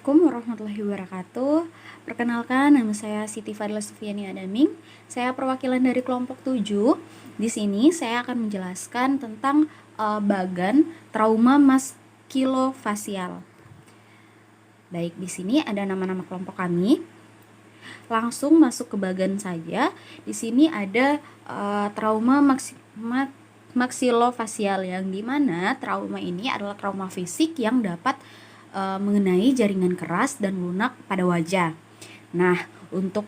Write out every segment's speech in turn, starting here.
Assalamualaikum warahmatullahi wabarakatuh. Perkenalkan, nama saya Siti Fadila Sufiani Adaming. Saya perwakilan dari kelompok 7. Di sini saya akan menjelaskan tentang bagan trauma maskilofasial. Baik, di sini ada nama-nama kelompok kami. Langsung masuk ke bagan saja. Di sini ada trauma maksilofasial, yang dimana trauma ini adalah trauma fisik yang dapat mengenai jaringan keras dan lunak pada wajah. Nah, untuk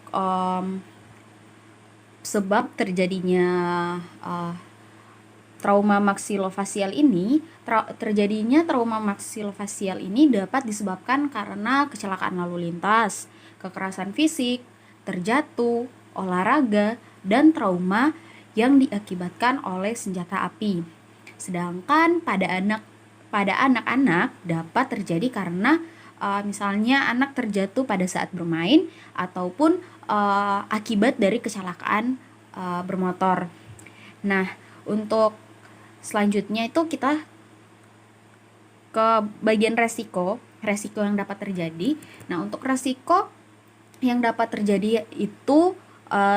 sebab terjadinya trauma maksilofasial ini, terjadinya trauma maksilofasial ini dapat disebabkan karena kecelakaan lalu lintas, kekerasan fisik, terjatuh, olahraga, dan trauma yang diakibatkan oleh senjata api. Sedangkan pada anak-anak dapat terjadi karena misalnya anak terjatuh pada saat bermain ataupun akibat dari kecelakaan bermotor. Nah, untuk selanjutnya itu kita ke bagian resiko yang dapat terjadi. Nah, untuk resiko yang dapat terjadi itu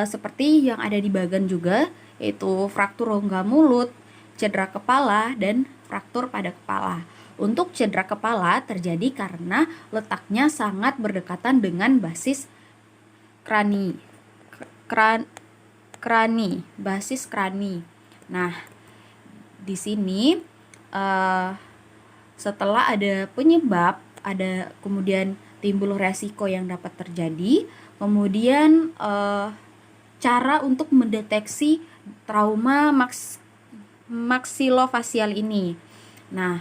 seperti yang ada di bagan juga, yaitu fraktur rongga mulut, cedera kepala, dan fraktur pada kepala. Untuk cedera kepala terjadi karena letaknya sangat berdekatan dengan basis basis krani. Nah, di sini setelah ada penyebab, ada kemudian timbul resiko yang dapat terjadi, kemudian cara untuk mendeteksi trauma maksilofasial ini. Nah,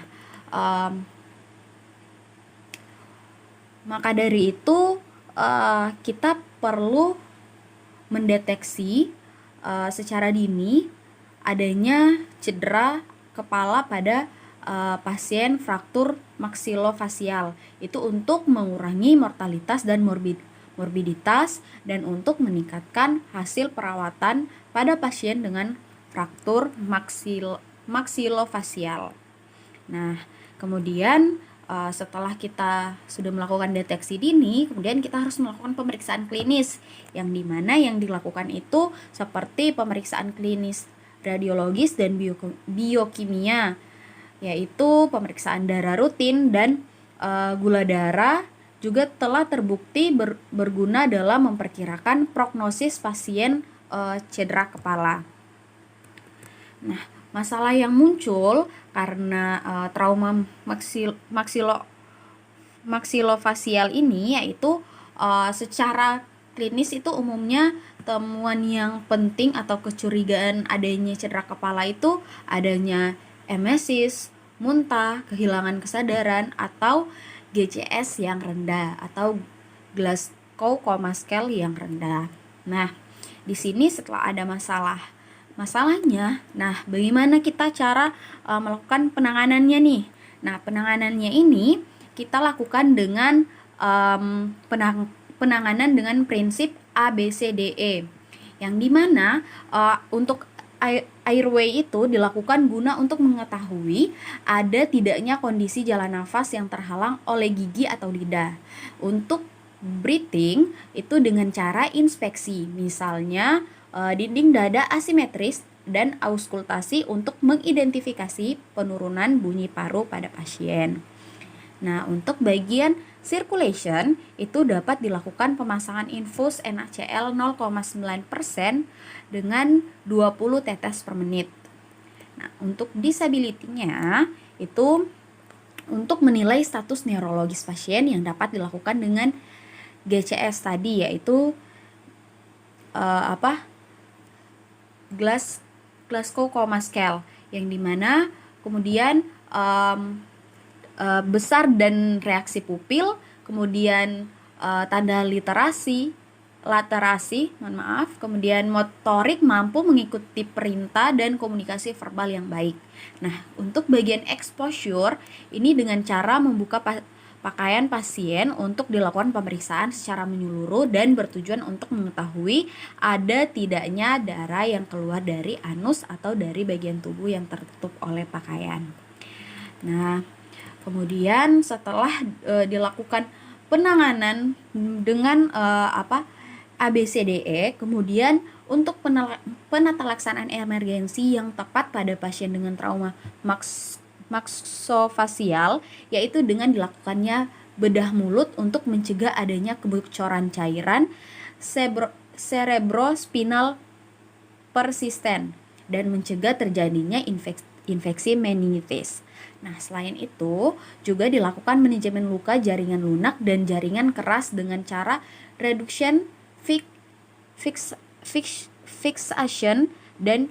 maka dari itu kita perlu mendeteksi secara dini adanya cedera kepala pada pasien fraktur maksilofasial. Itu untuk mengurangi mortalitas dan morbiditas dan untuk meningkatkan hasil perawatan pada pasien dengan fraktur maksilofasial. Nah, kemudian setelah kita sudah melakukan deteksi dini, kemudian kita harus melakukan pemeriksaan klinis, yang dimana yang dilakukan itu seperti pemeriksaan klinis radiologis dan biokimia, yaitu pemeriksaan darah rutin dan gula darah juga telah terbukti berguna dalam memperkirakan prognosis pasien cedera kepala. Nah, masalah yang muncul karena trauma maksilofasial ini yaitu secara klinis itu umumnya temuan yang penting atau kecurigaan adanya cedera kepala itu adanya emesis, muntah, kehilangan kesadaran, atau GCS yang rendah atau Glasgow Coma Scale yang rendah. Nah, di sini setelah ada masalahnya, nah bagaimana kita cara melakukan penanganannya nih? Nah, penanganannya ini kita lakukan dengan penanganan dengan prinsip ABCDE, yang dimana untuk airway itu dilakukan guna untuk mengetahui ada tidaknya kondisi jalan nafas yang terhalang oleh gigi atau lidah. Untuk breathing itu dengan cara inspeksi, misalnya dinding dada asimetris dan auskultasi untuk mengidentifikasi penurunan bunyi paru pada pasien. Nah, untuk bagian circulation itu dapat dilakukan pemasangan infus NaCl 0,9% dengan 20 tetes per menit. Nah, untuk disability-nya itu untuk menilai status neurologis pasien yang dapat dilakukan dengan GCS tadi, yaitu Glasgow Coma Scale, yang dimana kemudian besar dan reaksi pupil, kemudian tanda laterasi, kemudian motorik mampu mengikuti perintah dan komunikasi verbal yang baik. Nah, untuk bagian exposure ini dengan cara membuka pakaian pasien untuk dilakukan pemeriksaan secara menyeluruh dan bertujuan untuk mengetahui ada tidaknya darah yang keluar dari anus atau dari bagian tubuh yang tertutup oleh pakaian. Nah, kemudian setelah dilakukan penanganan dengan ABCDE. Kemudian untuk penata laksanaan emergensi yang tepat pada pasien dengan trauma maksofasial, yaitu dengan dilakukannya bedah mulut untuk mencegah adanya kebocoran cairan cerebrospinal persisten dan mencegah terjadinya infeksi meningitis. Nah, selain itu, juga dilakukan manajemen luka jaringan lunak dan jaringan keras dengan cara reduction, fixation, dan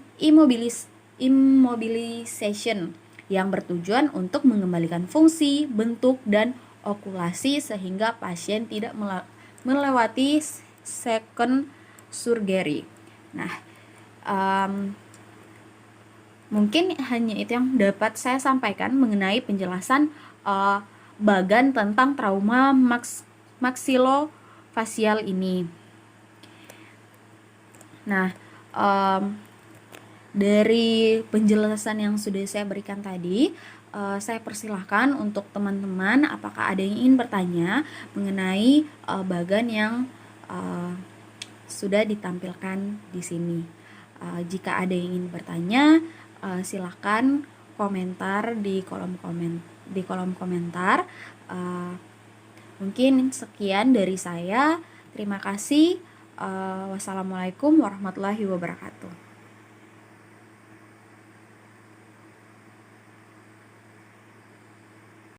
immobilization yang bertujuan untuk mengembalikan fungsi, bentuk, dan okulasi sehingga pasien tidak melewati second surgery. Nah, mungkin hanya itu yang dapat saya sampaikan mengenai penjelasan bagan tentang trauma maksilofasial ini. Nah, dari penjelasan yang sudah saya berikan tadi, saya persilahkan untuk teman-teman apakah ada yang ingin bertanya mengenai bagan yang sudah ditampilkan di sini. Jika ada yang ingin bertanya, silahkan komentar di kolom komentar. Mungkin sekian dari saya. Terima kasih. Wassalamualaikum warahmatullahi wabarakatuh.